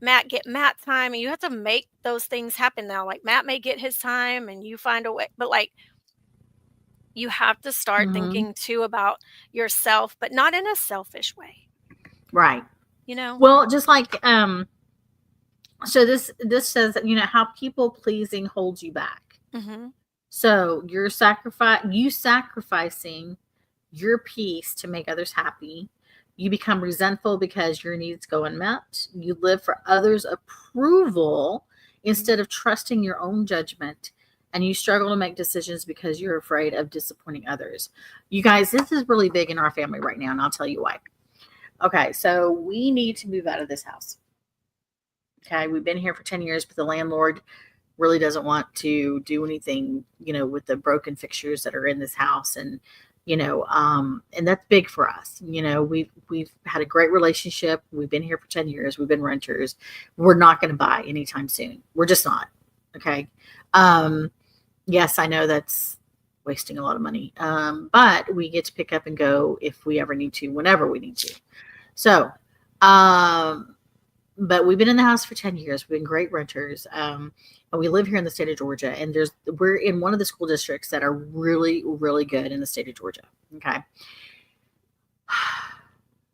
Matt get Matt time? And you have to make those things happen now. Like Matt may get his time and you find a way, but like you have to start Mm-hmm. thinking too about yourself, but not in a selfish way, Right. you know? Well, just like so this says, how people pleasing holds you back. Mhm. So you sacrificing your peace to make others happy. You become resentful because your needs go unmet. You live for others' approval Mhm. instead of trusting your own judgment. And you struggle to make decisions because you're afraid of disappointing others. You guys, this is really big in our family right now, and I'll tell you why. Okay, so we need to move out of this house. Okay, we've been here for 10 years, but the landlord really doesn't want to do anything, with the broken fixtures that are in this house. And, and that's big for us. We've had a great relationship. We've been here for 10 years. We've been renters. We're not going to buy anytime soon. We're just not. Okay. Yes, I know that's wasting a lot of money. But we get to pick up and go if we ever need to, whenever we need to. So, but we've been in the house for 10 years. We've been great renters. And we live here in the state of Georgia, and we're in one of the school districts that are really, really good in the state of Georgia. Okay.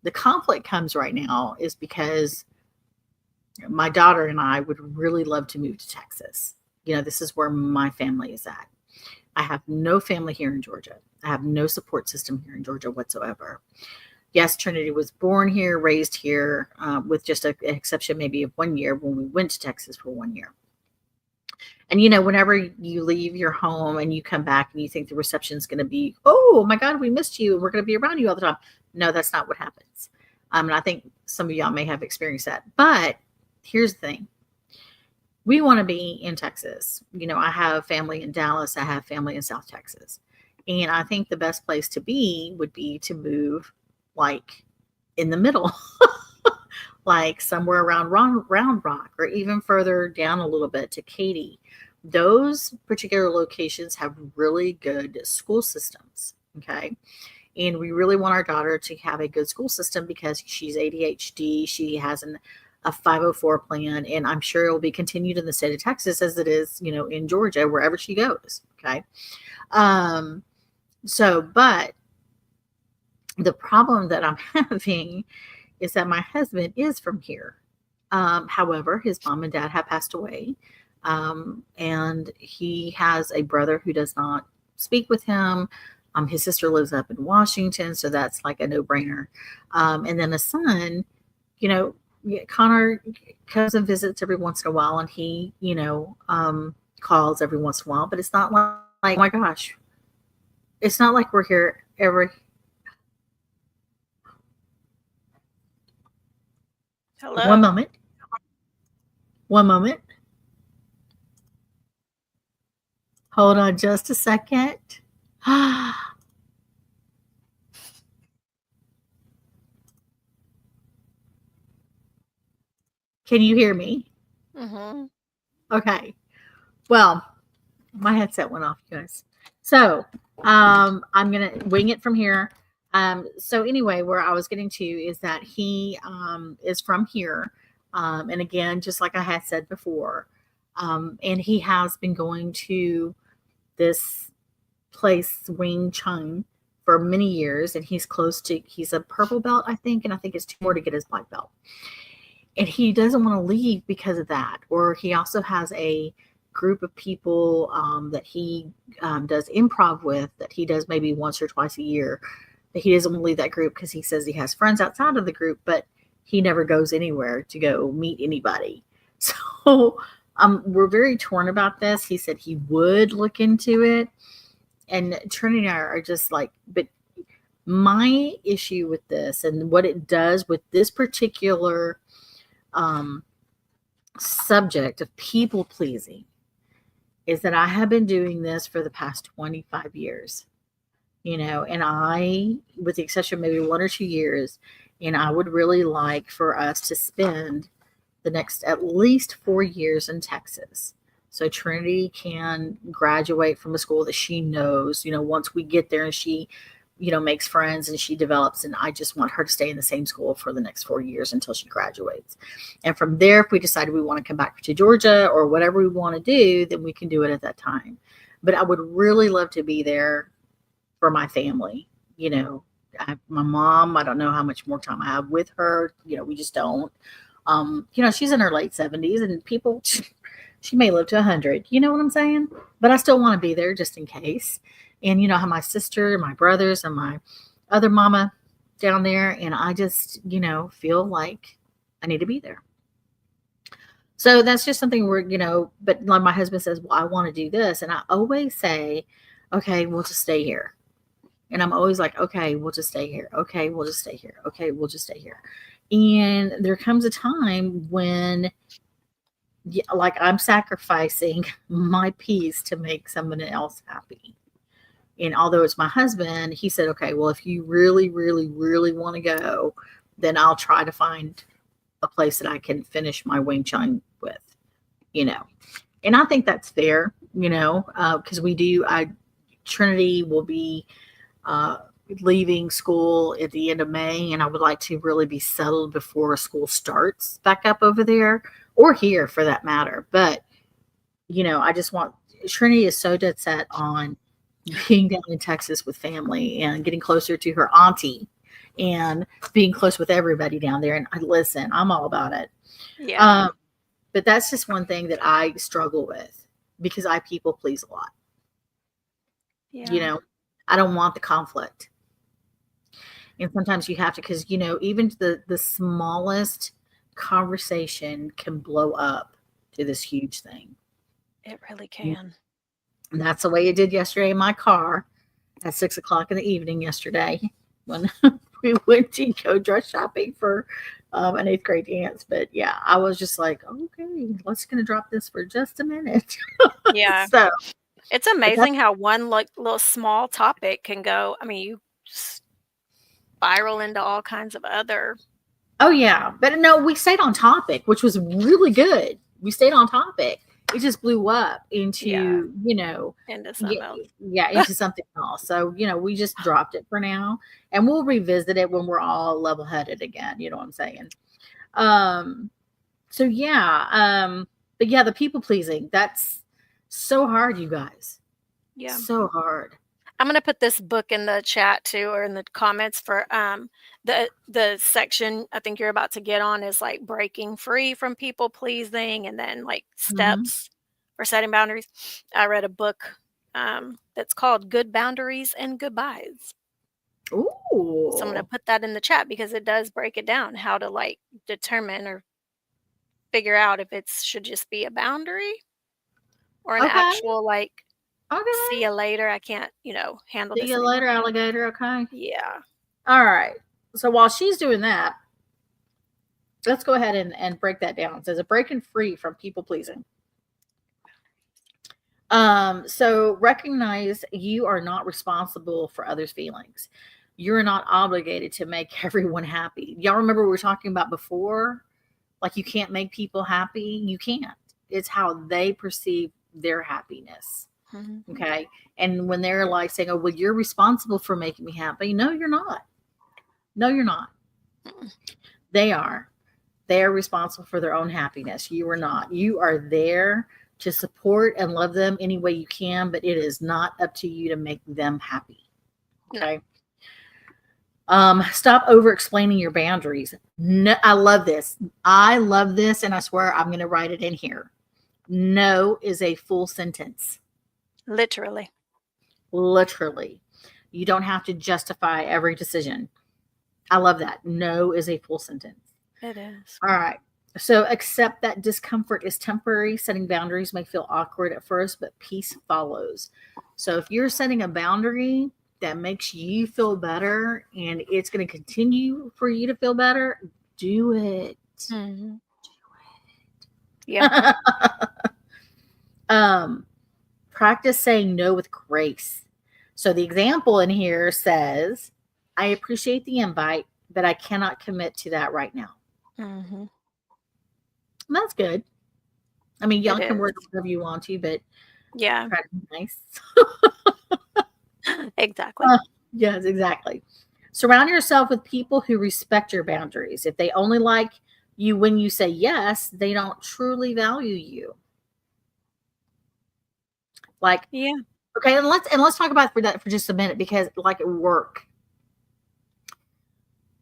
The conflict comes right now is because my daughter and I would really love to move to Texas. This is where my family is at. I have no family here in Georgia. I have no support system here in Georgia whatsoever. Yes, Trinity was born here, raised here, with just an exception maybe of 1 year when we went to Texas for 1 year. And, whenever you leave your home and you come back and you think the reception is going to be, oh, my God, we missed you. We're going to be around you all the time. No, that's not what happens. And I think some of y'all may have experienced that. But here's the thing. We want to be in Texas. I have family in Dallas. I have family in South Texas. And I think the best place to be would be to move like in the middle, like somewhere around Round Rock, or even further down a little bit to Katy. Those particular locations have really good school systems. Okay. And we really want our daughter to have a good school system because she's ADHD. She has a 504 plan, and I'm sure it will be continued in the state of Texas as it is, in Georgia, wherever she goes. Okay. But the problem that I'm having is that my husband is from here. However, his mom and dad have passed away. And he has a brother who does not speak with him. His sister lives up in Washington, so that's like a no-brainer. And then a son, Connor comes and visits every once in a while, and he, calls every once in a while, but it's not like, oh my gosh, it's not like we're here every. Hello. One moment. Hold on just a second. Can you hear me? Mm-hmm. Okay. Well, my headset went off, guys. So I'm going to wing it from here. So anyway, where I was getting to is that he is from here. And again, just like I had said before, and he has been going to this place, Wing Chun, for many years. And he's a purple belt, I think. And I think it's 2 more to get his black belt. And he doesn't want to leave because of that. Or he also has a group of people that he does improv with, that he does maybe once or twice a year. That he doesn't want to leave that group because he says he has friends outside of the group, but he never goes anywhere to go meet anybody. So we're very torn about this. He said he would look into it. And Trinity and I are just like, but my issue with this and what it does with this particular subject of people pleasing is that I have been doing this for the past 25 years, and I, with the exception of maybe 1 or 2 years, and I would really like for us to spend the next at least 4 years in Texas. So Trinity can graduate from a school that she knows, once we get there and she, makes friends and she develops. And I just want her to stay in the same school for the next 4 years until she graduates. And from there, if we decide we want to come back to Georgia or whatever we want to do, then we can do it at that time. But I would really love to be there for my family. My mom, I don't know how much more time I have with her. We just don't. She's in her late 70s and people, she may live to 100. You know what I'm saying? But I still want to be there just in case. And how my sister, my brothers, and my other mama down there. And I just, feel like I need to be there. So that's just something but like my husband says, well, I want to do this. And I always say, okay, we'll just stay here. And I'm always like, okay, we'll just stay here. Okay, we'll just stay here. Okay, we'll just stay here. And there comes a time when, like, I'm sacrificing my peace to make someone else happy. And although it's my husband, he said, okay, well, if you really, really, really want to go, then I'll try to find a place that I can finish my Wing Chun with, you know. And I think that's fair, you know, because Trinity will be leaving school at the end of May, and I would like to really be settled before school starts back up over there, or here for that matter. But, you know, I just want, Trinity is so dead set on being down in Texas with family and getting closer to her auntie and being close with everybody down there. And listen, I'm all about it. Yeah. But that's just one thing that I struggle with because I people please a lot. Yeah. You know, I don't want the conflict. And sometimes you have to, because, you know, even the smallest conversation can blow up to this huge thing. It really can. And that's the way it did yesterday in my car at 6:00 in the evening yesterday when we went to go dress shopping for an 8th grade dance. But yeah, I was just like, okay, let's gonna drop this for just a minute. Yeah. So It's amazing how one little small topic can go. I mean, you spiral into all kinds of other. Oh yeah, but no, we stayed on topic, which was really good. We stayed on topic. It just blew up into, you know, into something else. Yeah, into something else. So, you know, we just dropped it for now, and we'll revisit it when we're all level-headed again. You know what I'm saying? So yeah, but yeah, the people pleasing, that's so hard, you guys. Yeah. So hard. I'm gonna put this book in the chat too, or in the comments for the section I think you're about to get on is like breaking free from people pleasing, and then like steps for setting boundaries. I read a book that's called Good Boundaries and Goodbyes. Ooh. So I'm gonna put that in the chat because it does break it down how to like determine or figure out if it should just be a boundary or an actual like see you later. I can't, you know, handle this. See you later, alligator. Okay. Yeah. All right. So while she's doing that, let's go ahead and break that down. It says breaking free from people pleasing. So recognize you are not responsible for others' feelings. You're not obligated to make everyone happy. Y'all remember we were talking about before? Like you can't make people happy. You can't. It's how they perceive their happiness. Mm-hmm. Okay. And when they're like saying, oh, well, you're responsible for making me happy. No, you're not. No, you're not. Mm-mm. They are. They are responsible for their own happiness. You are not. You are there to support and love them any way you can, but it is not up to you to make them happy. Okay. Stop over explaining your boundaries. No, I love this. I love this. And I swear I'm going to write it in here. No is a full sentence. Literally. You don't have to justify every decision. I love that. No is a full sentence. It is. All right. So accept that discomfort is temporary. Setting boundaries may feel awkward at first, but peace follows. So if you're setting a boundary that makes you feel better and it's going to continue for you to feel better, do it. Mm-hmm. Do it. Yeah. Practice saying no with grace. So the example in here says, I appreciate the invite, but I cannot commit to that right now. Mm-hmm. That's good. I mean, y'all can work whatever you want to, but yeah, try to be nice. Exactly. Yes, exactly. Surround yourself with people who respect your boundaries. If they only like you when you say yes, they don't truly value you. Like, yeah. Okay, and let's talk about that for just a minute, because like at work,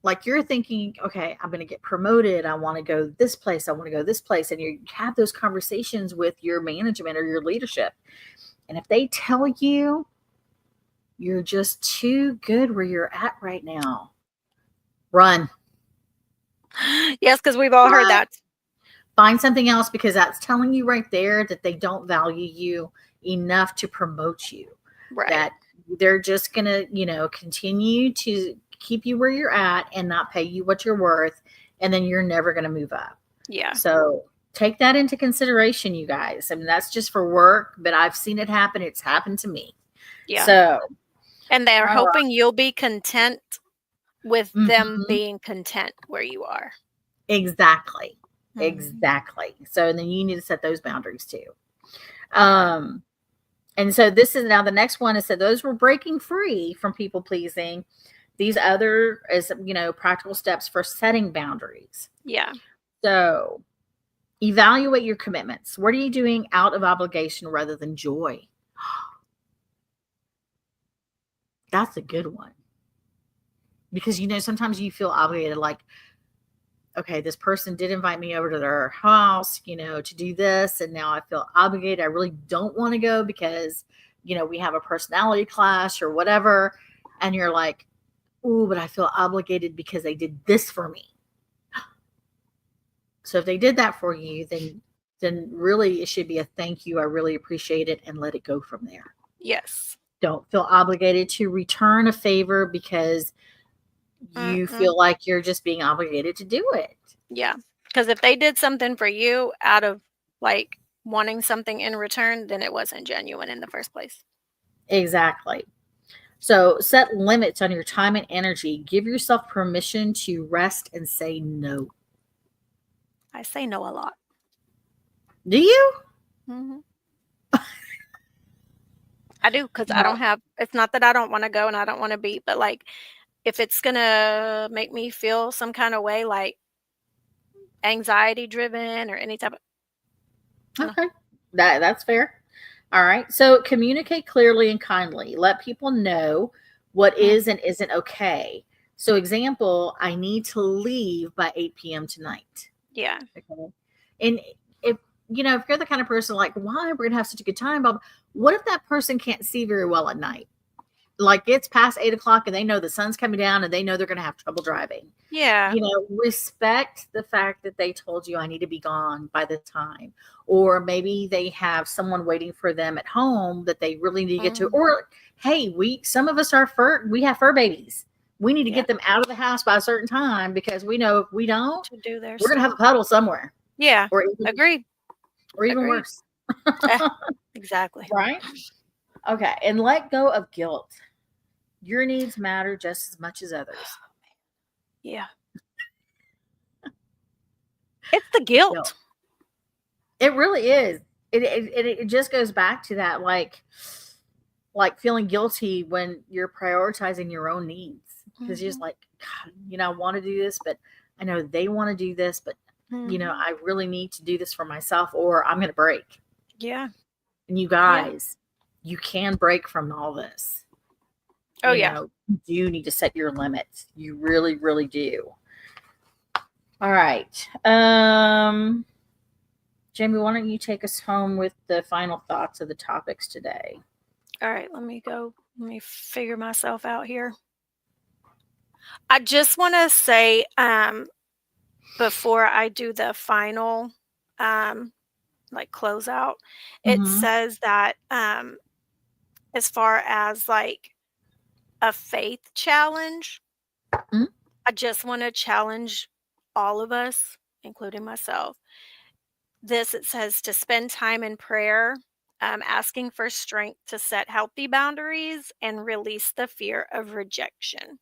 like you're thinking, okay, I'm going to get promoted. I want to go this place. I want to go this place. And you have those conversations with your management or your leadership. And if they tell you you're just too good where you're at right now, run. Yes, because we've all heard that. Find something else, because that's telling you right there that they don't value you enough to promote you. Right. That they're just going to, continue to keep you where you're at and not pay you what you're worth. And then you're never going to move up. Yeah. So take that into consideration, you guys. I mean, that's just for work, but I've seen it happen. It's happened to me. Yeah. So And they're All right. hoping you'll be content with them Mhm. being content where you are. Exactly. Mhm. Exactly. So then you need to set those boundaries too. And so this is now the next one is that those were breaking free from people pleasing. These other is, practical steps for setting boundaries. Yeah. So evaluate your commitments. What are you doing out of obligation rather than joy? That's a good one. Because, sometimes you feel obligated, like, okay, this person did invite me over to their house, to do this. And now I feel obligated. I really don't want to go because, we have a personality clash or whatever. And you're like, ooh, but I feel obligated because they did this for me. So if they did that for you, then really it should be a thank you. I really appreciate it, and let it go from there. Yes. Don't feel obligated to return a favor because you feel like you're just being obligated to do it. Yeah. Because if they did something for you out of like wanting something in return, then it wasn't genuine in the first place. Exactly. So set limits on your time and energy. Give yourself permission to rest and say no. I say no a lot. Do you? Mm-hmm. I do, because I No. don't have, it's not that I don't want to go and I don't want to be, but like if it's going to make me feel some kind of way, like anxiety driven or any type of, no. Okay. That's fair. All right. So communicate clearly and kindly. Let people know what is and isn't okay. So example, I need to leave by 8 p.m. tonight. Yeah. Okay. And if if you're the kind of person like, why we're gonna have such a good time, Bob, what if that person can't see very well at night? Like it's past 8 o'clock and they know the sun's coming down and they know they're gonna have trouble driving. Yeah. Respect the fact that they told you I need to be gone by the time, or maybe they have someone waiting for them at home that they really need to get to, or hey, some of us we have fur babies. We need to get them out of the house by a certain time because we know if we don't, To do their we're going to have a puddle somewhere. Yeah. Or even, Agreed. Or even worse. Exactly. Right? Okay. And let go of guilt. Your needs matter just as much as others. Yeah. It's the guilt. It really is. It just goes back to that, like feeling guilty when you're prioritizing your own needs, because you're just like, God, I want to do this, but I know they want to do this, but I really need to do this for myself, or I'm going to break. Yeah. And you guys, you can break from all this. Oh, you do need to set your limits. You really, really do. All right. Jamie, why don't you take us home with the final thoughts of the topics today? All right, let me figure myself out here. I just want to say, before I do the final, like closeout, it says that, as far as like a faith challenge, I just want to challenge all of us, including myself. It says to spend time in prayer, asking for strength to set healthy boundaries and release the fear of rejection.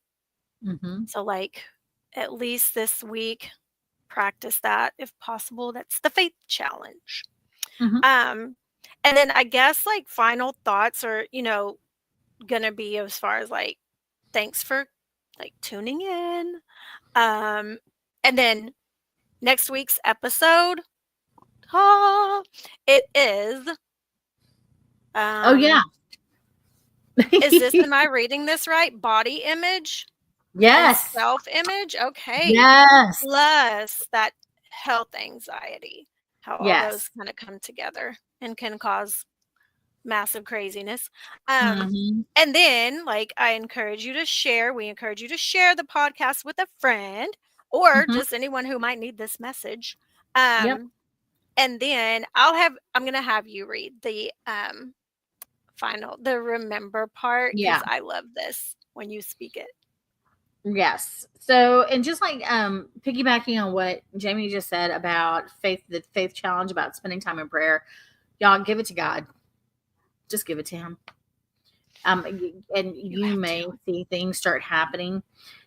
So, like, at least this week, practice that if possible. That's the faith challenge. And then I guess like final thoughts are, gonna be as far as like, thanks for like tuning in. And then next week's episode, it is. Oh yeah. Am I reading this right? Body image? Yes. Self-image? Okay. Yes. Plus that health anxiety. How all those kind of come together and can cause massive craziness. And then, like, we encourage you to share the podcast with a friend or just anyone who might need this message. And then I'm going to have you read the the remember part, because I love this when you speak it. Yes. So, and just like piggybacking on what Jamie just said about the faith challenge, about spending time in prayer, y'all give it to God. Just give it to him. And You you have may to. see things start happening.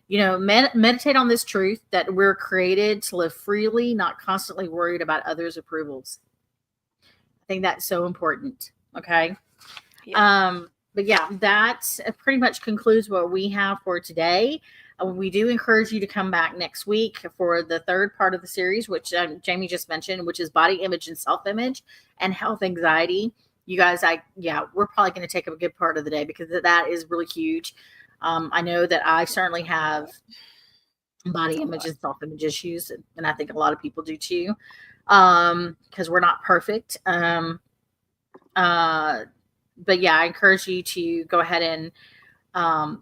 Meditate on this truth that we're created to live freely, not constantly worried about others' approvals. I think that's so important. Okay. Yeah. But yeah, that pretty much concludes what we have for today. We do encourage you to come back next week for the third part of the series, which Jamie just mentioned, which is body image and self-image and health anxiety. You guys, we're probably going to take up a good part of the day because that is really huge. I know that I certainly have body image and self-image issues, and I think a lot of people do too, because we're not perfect. But yeah, I encourage you to go ahead and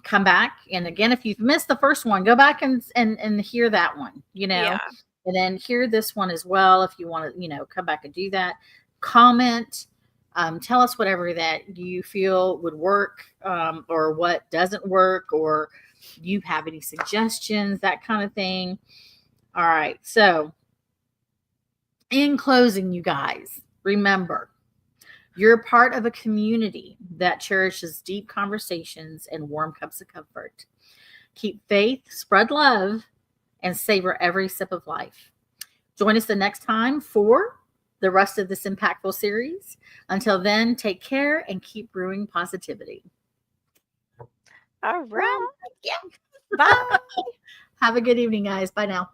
come back. And again, if you've missed the first one, go back and hear that one, Yeah. and then hear this one as well. If you want to, come back and do that, comment, tell us whatever that you feel would work, or what doesn't work, or you have any suggestions, that kind of thing. All right. So in closing, you guys, remember, you're part of a community that cherishes deep conversations and warm cups of comfort. Keep faith, spread love, and savor every sip of life. Join us the next time for the rest of this impactful series. Until then, take care and keep brewing positivity. All right. Yeah. Bye. Have a good evening, guys. Bye now.